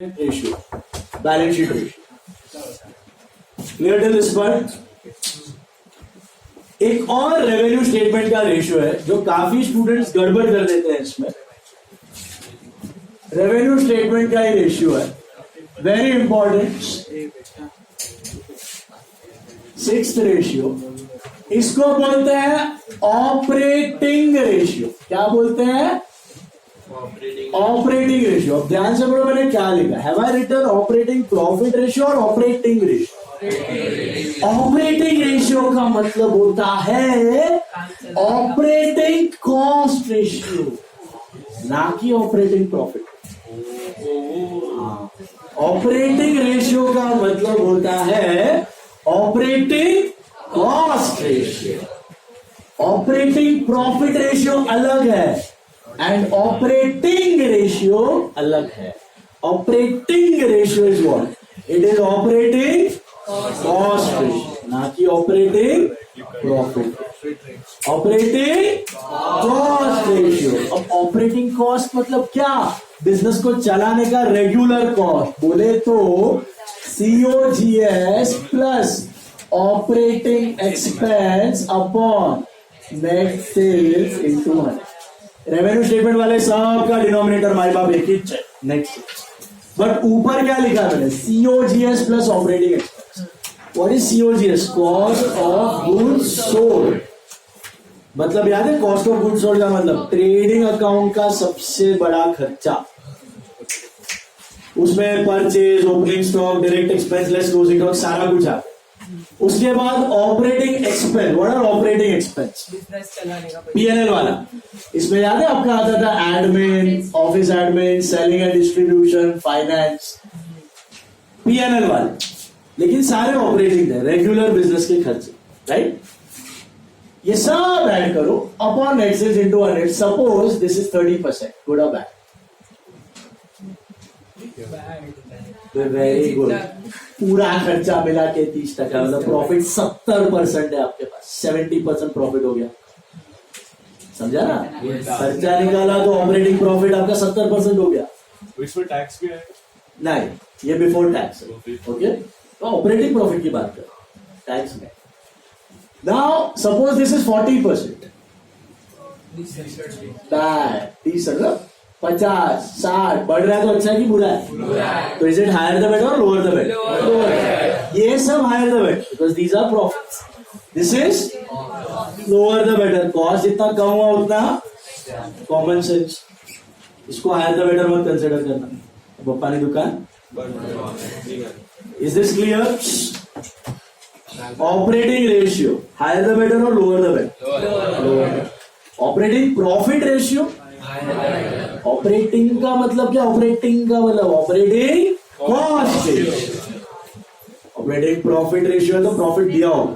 Ratio, balance sheet ratio. Clear till this point? एक और revenue statement का ratio है जो काफी स्टूडेंट्स गड़बड़ कर देते हैं इसमें। रेवेन्यू स्टेटमेंट का ही रेशियो है, वेरी इंपॉर्टेंट, सिक्स्थ रेशियो। इसको बोलते हैं ऑपरेटिंग रेशियो। क्या बोलते हैं? Operating ratio. अब ध्यान से पढ़ो मैंने क्या लिखा। Have I written operating profit ratio और ऑपरेटिंग रेशियो? ऑपरेटिंग रेशियो का मतलब होता है ऑपरेटिंग कॉस्ट रेशियो, ना कि ऑपरेटिंग प्रॉफिट। ऑपरेटिंग रेशियो का मतलब होता है operating cost ratio. Operating profit ratio अलग है एंड ऑपरेटिंग रेशियो अलग है। Operating ratio is what? It is operating cost ratio, ना कि operating profit. Operating cost ratio. अब ऑपरेटिंग कॉस्ट मतलब क्या? बिजनेस को चलाने का रेगुलर कॉस्ट। बोले तो COGS plus operating expense upon net sales into 100। रेवेन्यू स्टेटमेंट वाले सब का डिनोमिनेटर माई बाप एक ही है, नेक्स्ट। बट ऊपर क्या लिखा है मैंने? COGS plus operating expense. What is COGS? Cost of goods sold. मतलब याद है कॉस्ट ऑफ गुड्स सोल्ड का मतलब ट्रेडिंग अकाउंट का सबसे बड़ा खर्चा। उसमें purchase, opening stock, direct expense less closing stock, सारा कुछ आता है। उसके बाद operating expense. What are operating expense? Business चलाने का PNL वाला। इसमें याद है आपका आता था admin, office admin, selling and distribution, finance, PNL वाले। लेकिन सारे ऑपरेटिंग थे, रेगुलर बिजनेस के खर्चे, राइट? ये सब ऐड करो upon net sales into 100। Suppose this is 30%, good और बैड? Very good. पूरा खर्चा मिला के 30%, मतलब प्रॉफिट 70% है आपके पास। 70% प्रॉफिट हो गया, समझा ना? खर्चा निकाला तो ऑपरेटिंग प्रॉफिट आपका 70% हो गया। इसमें टैक्स भी है? नहीं, ये बिफोर टैक्स है। ओके, तो ऑपरेटिंग प्रॉफिट की बात करो, टैक्स में। Now suppose this is 40%, bad. 30 50 60 बढ़ रहा है तो अच्छा है कि बुरा है? तो is it higher the bet और लोअर द बेट? ये सब higher the bet because these are profits. This is lower the better. Cost जितना कम हुआ उतना कॉमन सेंस। इसको हायर द बेटर मत कंसिडर करना। पप्पा ने दुकान। Is this clear? Operating ratio higher the better और lower the bet? Lower. Operating profit ratio. Operating का मतलब क्या? ऑपरेटिंग का मतलब operating cost ratio. Operating profit ratio है तो प्रॉफिट दिया होगा,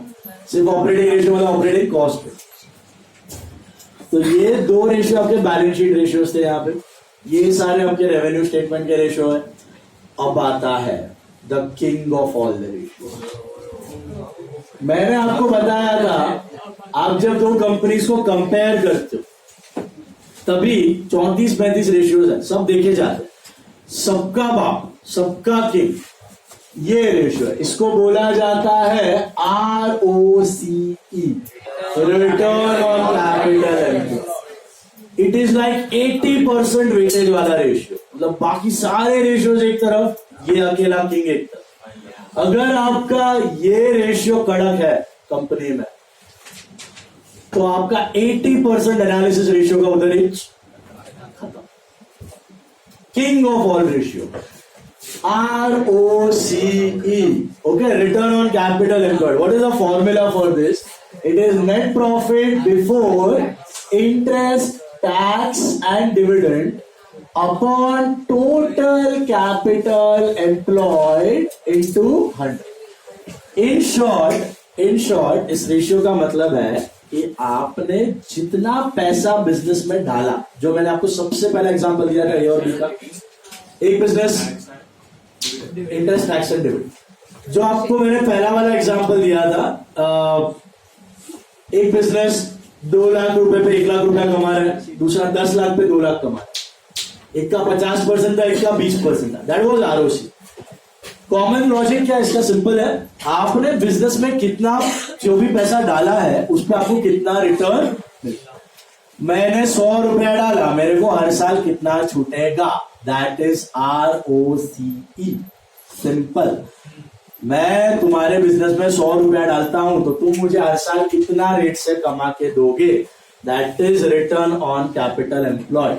सिर्फ ऑपरेटिंग रेशियो मतलब ऑपरेटिंग कॉस्ट रेशियो। तो ये दो रेशियो आपके बैलेंस शीट रेशियो थे यहाँ पे। ये सारे आपके रेवेन्यू स्टेटमेंट के रेशियो है। अब आता है the king of all the ratio. मैंने आपको बताया था, आप जब दो कंपनीज को कंपेयर करते हो तभी 34-35 रेशियोज है, सब देखे जाते हैं। सबका बाप, सबका किंग, ये रेशियो है। इसको बोला जाता है ROCE, return on capital employed. It is like 80% weightage वाला रेशियो। मतलब बाकी सारे रेशियोज एक तरफ, ये अकेला किंग एक तरफ। अगर आपका ये रेशियो कड़क है कंपनी में तो आपका 80% एनालिसिस रेशियो का उधर ही खत्म। King of all ratio ROCE, okay, return on capital employed. What is the formula for this? It is net profit before interest, tax and dividend upon total capital employed into 100। In short इस ratio का मतलब है कि आपने जितना पैसा business में डाला, जो मैंने आपको सबसे पहला एग्जांपल दिया था ए और बी का, एक business, interest, tax and dividend. जो आपको मैंने पहला वाला एग्जांपल दिया था, एक बिजनेस 2 लाख रुपए पे 1 लाख रुपया कमा रहा है, दूसरा 10 लाख पे 2 लाख कमा रहा है। एक का 50% था, एक का 20% था, that was ROC. Common logic क्या इसका सिंपल है, आपने बिजनेस में कितना जो भी पैसा डाला है उस पर आपको कितना रिटर्न मिलेगा। मैंने 100 रुपया डाला, मेरे को हर साल कितना छूटेगा, दैट इज ROCE, सिंपल। मैं तुम्हारे बिजनेस में 100 रुपया डालता हूं तो तुम मुझे हर साल कितना रेट से कमा के दोगे, that is return on capital employed.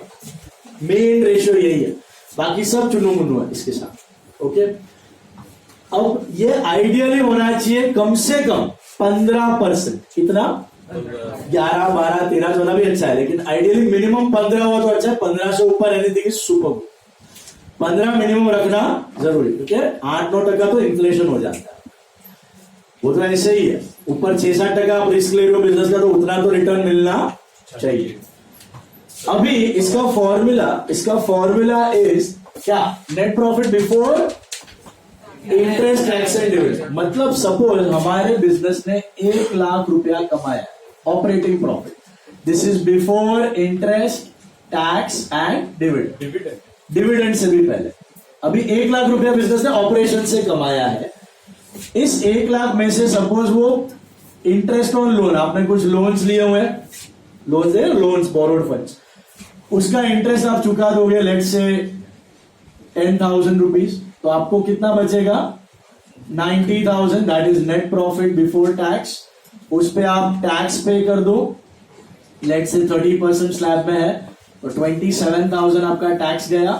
Main ratio यही है, बाकी सब चुनो मुनो है इसके साथ। ओके, अब ये आइडियली होना चाहिए कम से कम 15%। कितना? 11, 12, 13, 14 भी अच्छा है, लेकिन आइडियली मिनिमम 15 हुआ तो अच्छा है। 15 से ऊपर एनीथिंग इज सुपर। 15 मिनिमम रखना जरूरी, क्योंकि 8-9% तो इन्फ्लेशन हो जाता है, वो तो ऐसे ही है। ऊपर 6-7% आप रिस्क ले रहे हो बिजनेस का, तो उतना तो रिटर्न मिलना चाहिए। अभी इसका फॉर्मूला इज क्या? Net profit before interest, tax and dividend. मतलब सपोज हमारे बिजनेस ने 1 लाख रुपया कमाया, operating profit, this is before interest, tax and dividend. Dividend से भी पहले। अभी 1 लाख रुपया बिजनेस ने ऑपरेशन से कमाया है। इस 1 लाख में से सपोज वो इंटरेस्ट ऑन लोन, आपने कुछ लोन्स लिए हुए, लोन्स बोरोड फंड्स, उसका इंटरेस्ट आप चुका दोगे लेट्स से 10,000 रुपीज, तो आपको कितना बचेगा? 90,000, that is net profit before tax. उस पे आप टैक्स पे कर दो, लेट्स से 30% स्लैब में है तो 27,000 आपका टैक्स गया,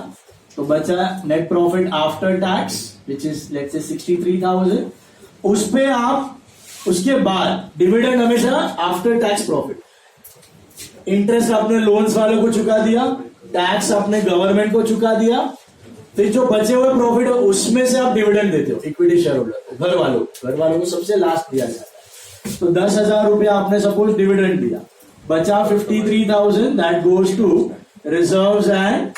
तो बचा net profit after tax which is let's say 63,000। उस पे आप उसके बाद डिविडेंड हमेशा आफ्टर टैक्स प्रॉफिट। इंटरेस्ट आपने लोन्स वालों को चुका दिया, टैक्स आपने गवर्नमेंट को चुका दिया, फिर जो बचे हुए प्रॉफिट है उसमें से आप डिविडेंड देते हो इक्विटी शेयर होल्डर को, घर वालों को सबसे लास्ट दिया जाता है। तो 10,000 रुपया आपने सपोज डिविडेंड दिया, बचा 53,000, that goes to reserves and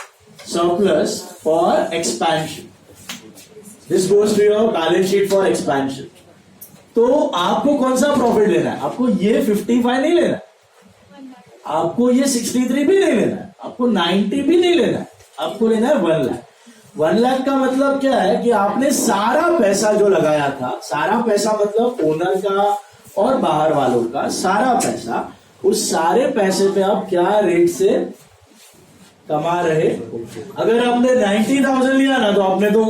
surplus for expansion. This goes to your balance sheet for expansion. तो आपको कौन सा प्रॉफिट लेना है? आपको ये 55 नहीं लेना है, आपको ये 63 भी नहीं लेना है, आपको 90 भी नहीं लेना है, आपको लेना है 1 लाख। 1 लाख का मतलब क्या है कि आपने सारा पैसा जो लगाया था, सारा पैसा मतलब ओनर का और बाहर वालों का सारा पैसा, उस सारे पैसे पे आप क्या रेट से कमा रहे हो। अगर आपने 90,000 लिया ना, तो आपने तो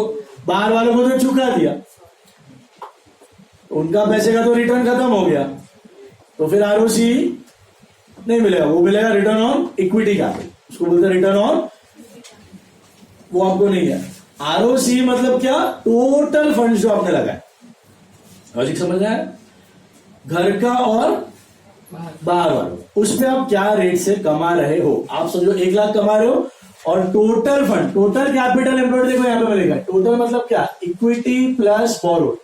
बाहर वालों को तो चुका दिया, उनका पैसे का तो रिटर्न खत्म हो गया, तो फिर आरओसी नहीं मिलेगा, वो मिलेगा रिटर्न ऑन इक्विटी कैपिटल, उसको बोलते हैं रिटर्न ऑन, वो आपको नहीं है। आरओसी मतलब क्या? टोटल फंड जो आपने लगाया। लॉजिक समझ रहा है? घर का और बाहर वालों, उस पे आप क्या रेट से कमा रहे हो। आप समझो 1 लाख कमा रहे हो और total fund, total capital employed, देखो यहां पे मिलेगा टोटल मतलब क्या? Equity plus borrowed.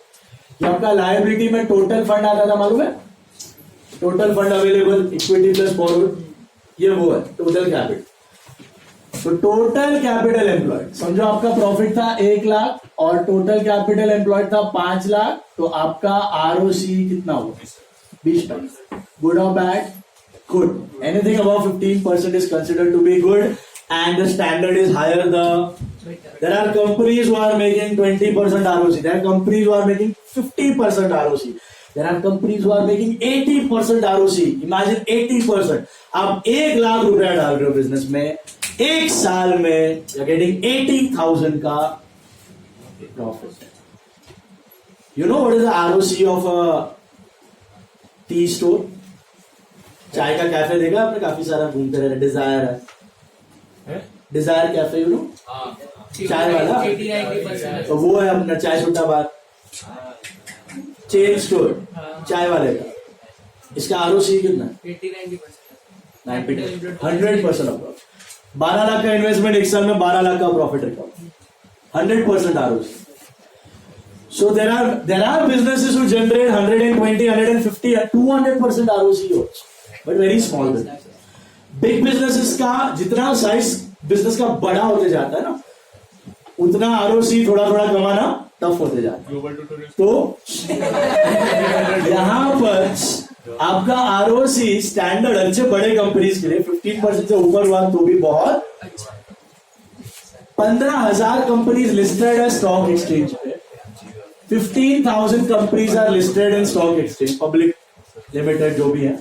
ये आपका लायबिलिटी में टोटल फंड आता था, मालूम है? Total fund available, equity plus borrowed, ये वो है टोटल कैपिटल। तो टोटल कैपिटल एम्प्लॉयड, समझो आपका प्रॉफिट था 1 लाख और टोटल कैपिटल एम्प्लॉयड था 5 लाख, तो आपका आरओसी कितना होगा? 20%। गुड और bad? Good. Anything above 15% is considered to be good and the standard is higher. There are companies who are making 20% ROC. There are companies who are making 50% ROC. There are companies who are making 80% ROC. Imagine 80%. आप 1 लाख रुपया डाल रहे हो business में, 1 साल में you're getting 80,000 का profit. You know what is the ROC of a T store? चाय का कैफे देखा आपने, काफी सारा घूमते रहते, डिजायर है, डिजायर कैफे, यू नो, चाय वाला, तो वो है अपना चाय छोटा बार, चेन स्टोर चाय वाले का। इसका आरओसी कितना है? 100% ऑफ 12 लाख का इन्वेस्टमेंट, 1 साल में 12 लाख का profit record, 100% ROC. So there are businesses who generate 120, 150, 200% ROC also, but very small business. Big businesses का जितना साइज बिजनेस का बड़ा होते जाता है ना, उतना ROC थोड़ा थोड़ा कमाना टफ होते जाता है। तो यहाँ पर आपका ROC स्टैंडर्ड अच्छे बड़े कंपनीज के लिए 15% से ऊपर हुआ तो भी बहुत, 15,000 कंपनीज लिस्टेड है स्टॉक एक्सचेंज पे, 15,000 companies are listed in stock exchange, public limited जो भी है,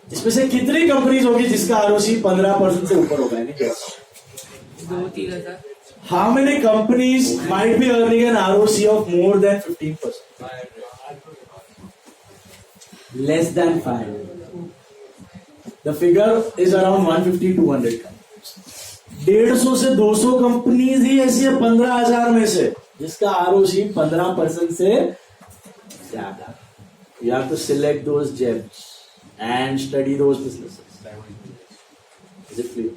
इसमें से कितनी कंपनीज होगी जिसका आरओसी 15% से ऊपर होगा? यानी क्या? 2-3 how many companies might be earning an ROC of more than 15%? Less than 5. The figure is around 150-200 companies. 150 से 200 कंपनीज ही ऐसी है 15,000 में से जिसका आरओसी 15% से ज्यादा. You have to select those gems and study those businesses. Is it clear?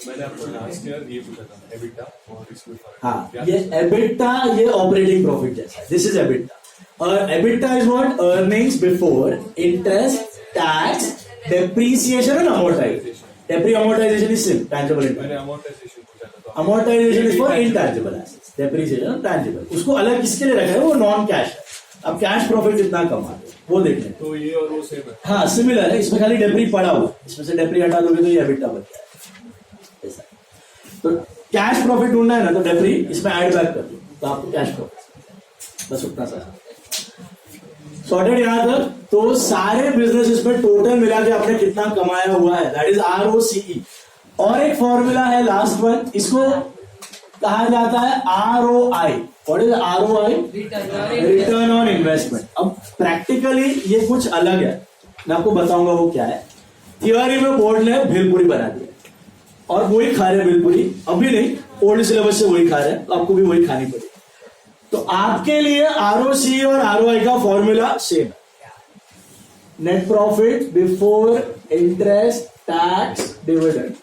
मैंने आपको लास्ट ईयर ये पूछा था EBITDA और इसमें फर्क. हाँ, ये EBITDA ये ऑपरेटिंग प्रॉफिट जैसा है. This is EBITDA. और EBITDA is what? Earnings before interest, tax, depreciation and amortisation. Amortisation is tangible income. मैंने अमोर्टाइजेशन पूछा था. Amortisation is for intangible assets, depreciation tangible. उसको अलग किसके लिए रखा है? वो नॉन कैश है. अब कैश प्रॉफिट कितना कमा रहे हो वो देख लें. तो ये और वो सेम है. हाँ, सिमिलर है. इसमें खाली डेप्री पड़ा हुआ, इसमें से डेप्री हटा दोगे तो ये EBITDA बन जाएगा. ऐसा. तो कैश प्रॉफिट ढूंढना है ना, तो डेप्री इसमें ऐड बैक कर दो तो आपको कैश प्रॉफिट. बस उतना सा सॉर्टेड यहां तक. तो सारे बिजनेसेस में टोटल मिला के आपने कितना कमाया हुआ है, दैट इज ROCE. और एक फॉर्मूला है लास्ट वन, इसको कहा जाता है ROI. What is ROI? Return on investment. अब प्रैक्टिकली ये कुछ अलग है, मैं आपको बताऊंगा वो क्या है. थियोरी में बोर्ड ने भेलपुरी बना दिया और वही खा रहे भेलपुरी. अभी नहीं, ओल्ड सिलेबस से वही खा रहे हैं, तो आपको भी वही खानी पड़ेगी. तो आपके लिए ROCE और ROI का फॉर्मूला सेम है. Net profit before interest, tax, dividend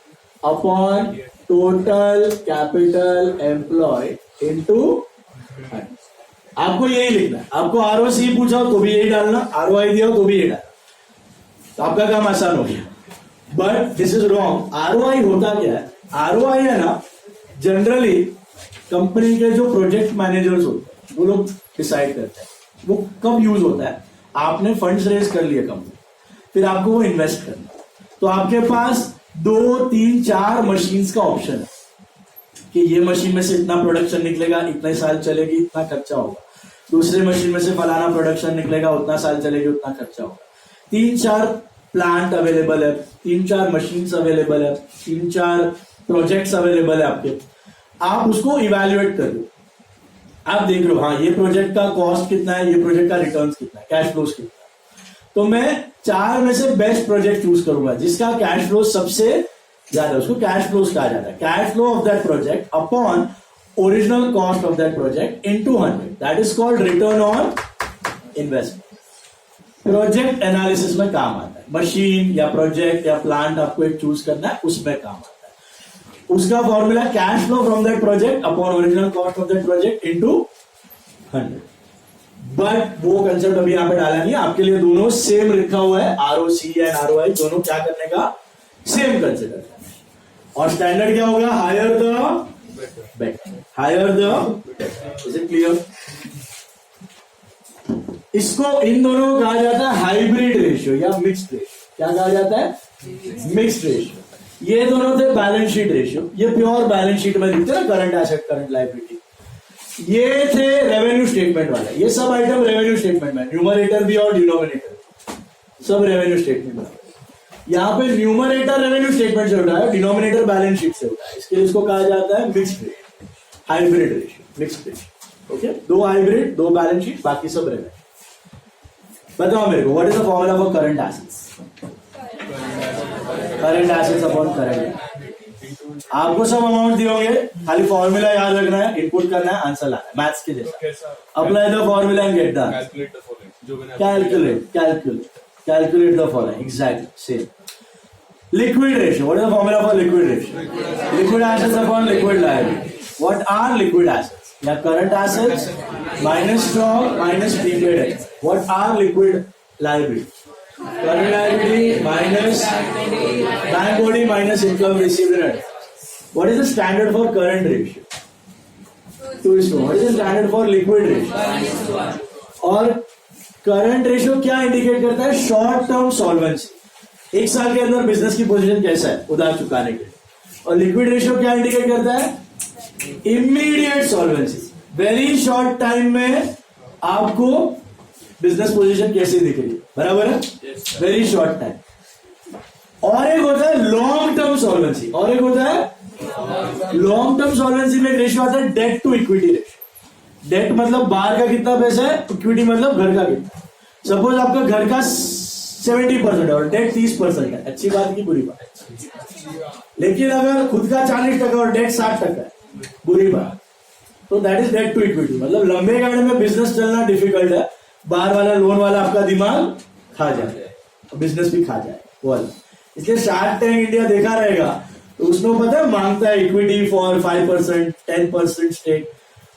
upon total capital employed into. आपको यही लिखना है. आपको ROCE पूछा हो तो भी यही डालना, ROI दिया हो तो भी यही डालना. तो आपका काम आसान हो गया. But this is wrong. ROI होता क्या है? ROI है ना, जनरली कंपनी के जो प्रोजेक्ट मैनेजर्स होते हैं वो लोग डिसाइड करते हैं. वो कब यूज होता है? आपने फंड्स रेज कर लिए कंपनी, फिर आपको वो इन्वेस्ट करना. तो आपके पास 2, 3, 4 मशीन्स का ऑप्शन है कि ये मशीन में से इतना प्रोडक्शन निकलेगा, इतने साल चलेगी, इतना खर्चा होगा. दूसरे मशीन में से फलाना प्रोडक्शन निकलेगा, उतना साल चलेगी, उतना खर्चा होगा. 3-4 प्लांट अवेलेबल है, 3-4 मशीन्स अवेलेबल है, 3-4 प्रोजेक्ट्स अवेलेबल है आपके. आप उसको इवेल्युएट कर लो. आप देख लो, हाँ ये प्रोजेक्ट का कॉस्ट कितना है, ये प्रोजेक्ट का रिटर्न्स कितना है, कैश फ्लोस कितना है. तो मैं 4 में से बेस्ट प्रोजेक्ट चूज करूंगा जिसका कैश फ्लो सबसे ज्यादा. उसको कैश फ्लोस कहा जाता है. Cash flow of that project upon original cost of that project into 100. That is called return on investment. Project analysis में काम आता है. मशीन या प्रोजेक्ट या प्लांट आपको एक चूज करना है, उसमें काम आता है. उसका formula cash flow from that project upon original cost of that project into 100. But वो कंसेप्ट अभी यहां पे डाला नहीं. आपके लिए दोनों सेम लिखा हुआ है. ROCE एंड ROI दोनों क्या करने का? सेम कंसिडर करना. और स्टैंडर्ड क्या होगा? Higher the better. Higher the. Is it clear? इसको इन दोनों को कहा जाता है हाइब्रिड रेशियो या मिक्स्ड रेशियो. क्या कहा जाता है? Mixed ratio. ये दोनों थे बैलेंस शीट रेशियो. ये प्योर बैलेंस शीट में दिखते ना, करंट एसेट, करंट लायबिलिटी. ये थे रेवेन्यू स्टेटमेंट वाले. ये सब आइटम रेवेन्यू स्टेटमेंट में, न्यूमरेटर भी और डिनोमिनेटर सब रेवेन्यू स्टेटमेंट में. यहाँ पे न्यूमरेटर रेवेन्यू स्टेटमेंट से उठाया, डिनोमिनेटर बैलेंस शीट से उठाया. इसके लिए इसको कहा जाता है mixed ratio, hybrid ratio, mixed ratio. Okay, 2 hybrid, 2 balance sheet, बाकी सब रेवेन्यू. बताओ मेरे को, what is the formula for current assets? Current assets upon current. आपको सब अमाउंट दिए होंगे, खाली फॉर्मूला याद रखना है, इनपुट करना है, आंसर लाना है, मैथ्स के जैसा. Apply the formula and get the calculate the following. Exactly same. Liquid ratio. What is the formula for liquid ratio? Liquid assets upon liquid liability. What are liquid assets? या current assets minus stock minus prepaid assets. What are liquid liability? Current liability minus bank body minus income received in advance. What is the standard for current ratio? 2:1. What is the standard for liquid ratio? और current ratio क्या indicate करता है? Short term solvency. 1 साल के अंदर business की position कैसा है उधार चुकाने के लिए. और लिक्विड रेशियो क्या इंडिकेट करता है? Immediate solvency, very short time में आपको बिजनेस पोजीशन कैसी दिख रही है, बराबर है, वेरी शॉर्ट टाइम। और एक होता है लॉन्ग टर्म सॉल्वेंसी, और एक होता है लॉन्ग टर्म सॉल्वेंसी में एक रेशियो आता है debt to equity ratio. Debt मतलब बाहर का कितना पैसा है, इक्विटी मतलब घर का कितना। सपोज आपका घर का 70% और डेट 30% है, अच्छी बात की बुरी बात, लेकिन अगर खुद का 40% और डेट 60% है, बुरी बात। तो that is debt to equity, मतलब लंबे गाड़े में बिजनेस चलना डिफिकल्ट है, बाहर वाला लोन वाला आपका दिमाग खा जाए, बिजनेस भी खा जाए वो वाला। इसलिए शार्क टैंक इंडिया देखा रहेगा तो उसमें पता है मांगता है इक्विटी फॉर 5%, 10% स्टेक।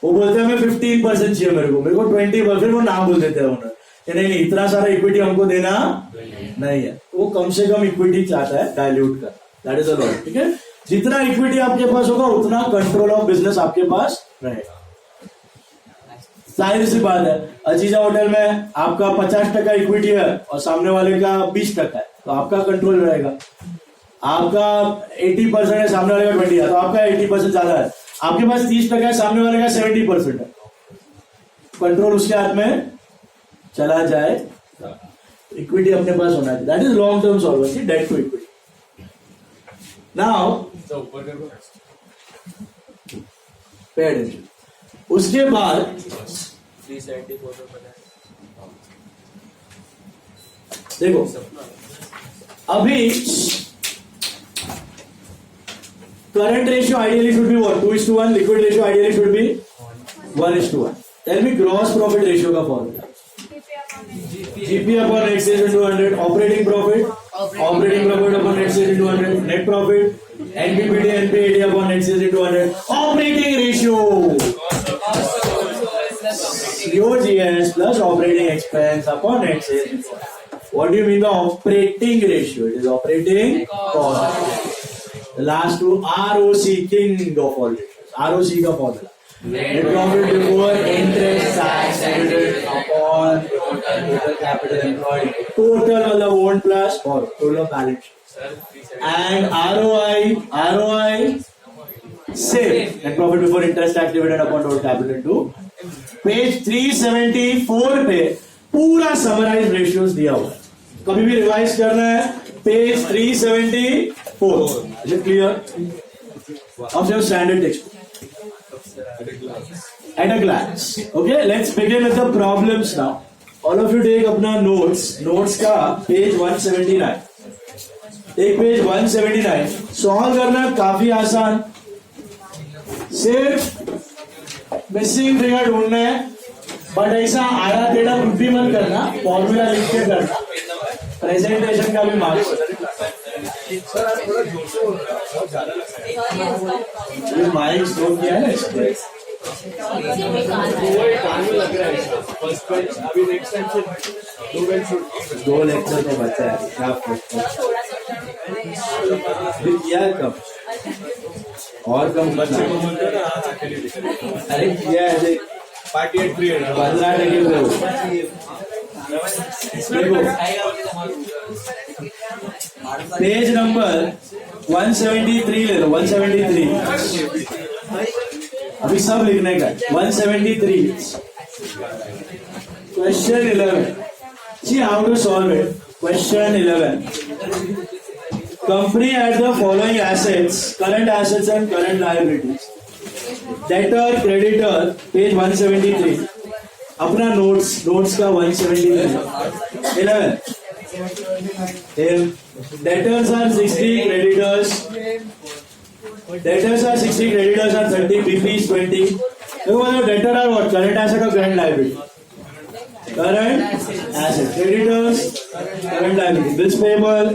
वो बोलते हैं हमें 15% चाहिए, मेरे को 20%, वो नाम बोल देते हैं उन्होंने, नहीं इतना सारा इक्विटी हमको देना नहीं है। वो कम से कम इक्विटी चाहता है डाइल्यूट कर, दैट इज अ लॉट, ठीक है। जितना इक्विटी आपके पास होगा उतना कंट्रोल ऑफ बिजनेस आपके पास रहेगा। जाहिर सी बात है, अजीजा होटल में आपका 50% इक्विटी है और सामने वाले का 20% है, तो आपका कंट्रोल रहेगा। आपका 80% है, सामने वाले का 20 है, तो आपका 80% ज्यादा है। आपके पास 30% है, सामने वाले का 70% है, कंट्रोल उसके हाथ में चला जाए। इक्विटी अपने पास होना चाहिए, that is long term solvency, debt to equity. Now pay attention. उसके बाद 374 देखो, अभी current ratio ideally should be what, 2:1, liquid ratio ideally should be 1:1। Tell me gross profit ratio का formula, GP upon net sales into 100, operating profit upon net sales into 100, net profit, NPBT, NPAT upon net sales into 100, operating ratio, COGS plus operating expense upon net sales into 100. What do you mean the operating ratio? It is operating cost. The last two, ROC, king of all ratios, ROC का formula. Net profit before interest, tax, dividend upon total capital employed. Total मतलब own plus or total balance sheet. And ROI same. Net profit before interest, tax, dividend upon total capital into. Page 374 पे पूरा summarise ratios दिया हुआ है, कभी भी revise करना है page 374. Is it clear? Of your standard text. At a glance. Okay, let's begin with the problems now. All of you take अपना notes का पेज 179. एक पेज 179 सॉल्व करना काफी आसान, सिर्फ मिसिंग फिगर ढूंढना है, बट ऐसा आड़ा टेढ़ा कुछ भी मत करना, फॉर्मूला लिख के करना, प्रेजेंटेशन का भी मार्क्स। माइक स्टोर किया है ना, दो लेक्चर तो बचा है, किया है कब और कम बच्चे को अरे किया है पार्टी एट फ्री बदला पेज नंबर 173 ले लो, 173 अभी सब लिखने का 173 question 11. See how to solve it. Question 11. Company had the following assets, current assets and current liabilities. Debtor, creditor, page 173. अपना notes का 173. 11. Debtors are 60, creditors are 30, BP is 20. देखो debtor are what? Current asset or current liability? Current asset. Creditors, current liability. Bills payable,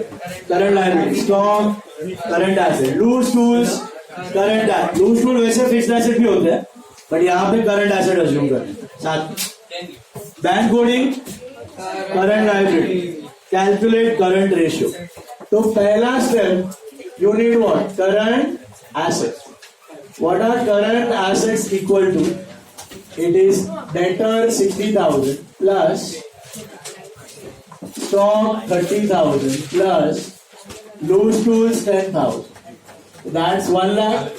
current liability. Stock, current asset. Loose tools, current asset. Loose tool वैसे fixed asset भी होते हैं, but यहाँ पे current asset assume करते हैं. साथ bank coding, current liability. Calculate current ratio. तो पहला step, you need what? Current assets. What are current assets equal to? It is debtor 60,000 plus stock 30,000 plus loose tools 10,000. That's 1 lakh.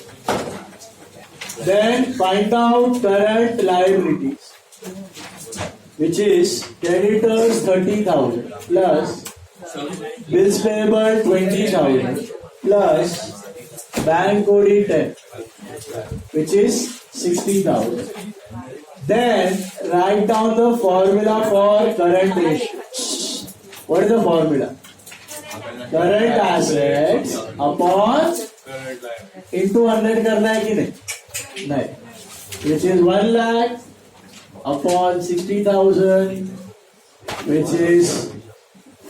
Then find out current liabilities, which is creditors 30,000 plus bills payable 20,000 plus bank OD 10, which is 60,000. Then write down the formula for current ratio. What is the formula? Current assets upon Current liability. into 100 करना है कि नहीं? नहीं. Which is 1 lakh upon 60,000, which is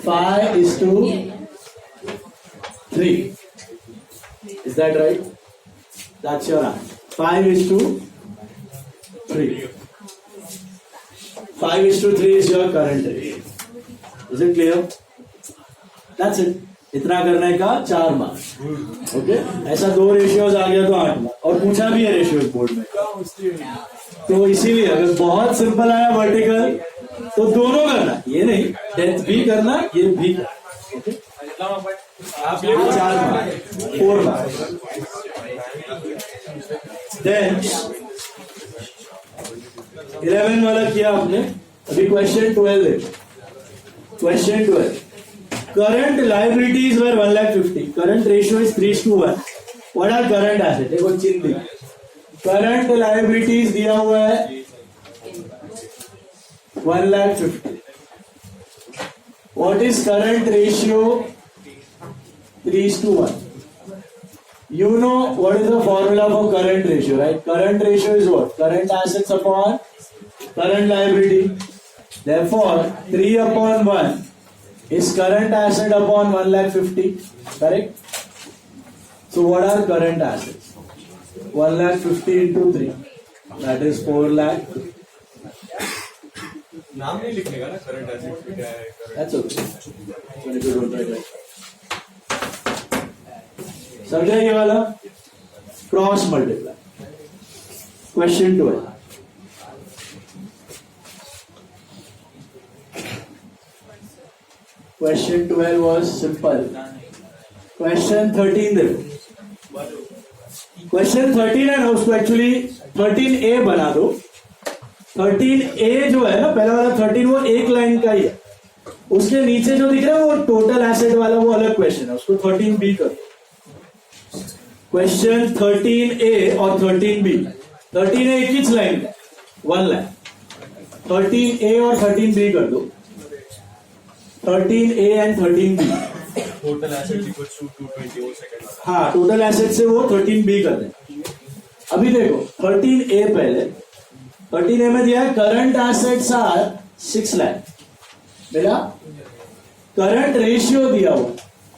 5:3. Is that right? That's your answer. 5:3. 5:3 is your current ratio. Is it clear? That's it. इतना करने का 4 marks. Okay, ऐसा 2 ratios आ गया तो 8 मार्क्स. और पूछा भी है रेशियोज बोर्ड में, तो इसीलिए अगर बहुत सिंपल आया वर्टिकल तो दोनों करना, ये नहीं डेथ भी करना, ये भी करना. ओके, आप ये 4 मार्क्स, 4 मार्क्स. देन 11 वाला किया आपने. अभी क्वेश्चन 12 है. Question 12. Current liabilities were 1,50,000. Current ratio is 3:1. What are current assets? देखो चिन्ह दिया. Current liabilities दिया हुआ है 1,50,000. What is current ratio? 3:1. You know what is the formula for current ratio, right? Current ratio is what? Current assets upon current liability. Therefore, 3/1 is current asset upon 1,50,000, correct? So what are current assets? 1,50,000 into 3, that is 4 lakh. नाम नहीं लिखने का ना current asset में क्या है current- That's okay. When you don't write like. समझा ये वाला? Cross multiply. Question 12. Question 12 was simple. Question 13 देखो. Question 13 है ना, उसको एक्चुअली 13A बना दो. 13A जो है ना, पहला वाला 13 वो एक लाइन का ही है. उसके नीचे जो दिख रहा है वो टोटल एसेट वाला, वो अलग क्वेश्चन है, उसको 13B कर. क्वेश्चन 13A और 13B. 13A किस लाइन का? 1 लाख. 13A और 13B कर दो. 13A and 13B. Total asset equals to 220 और सेकंड. हाँ, टोटल एसेट से वो 13B कर दें. अभी देखो 13A पहले. 13A में दिया है करंट एसेट्स आर 6 लाख. मेरा करंट रेशियो दिया हुआ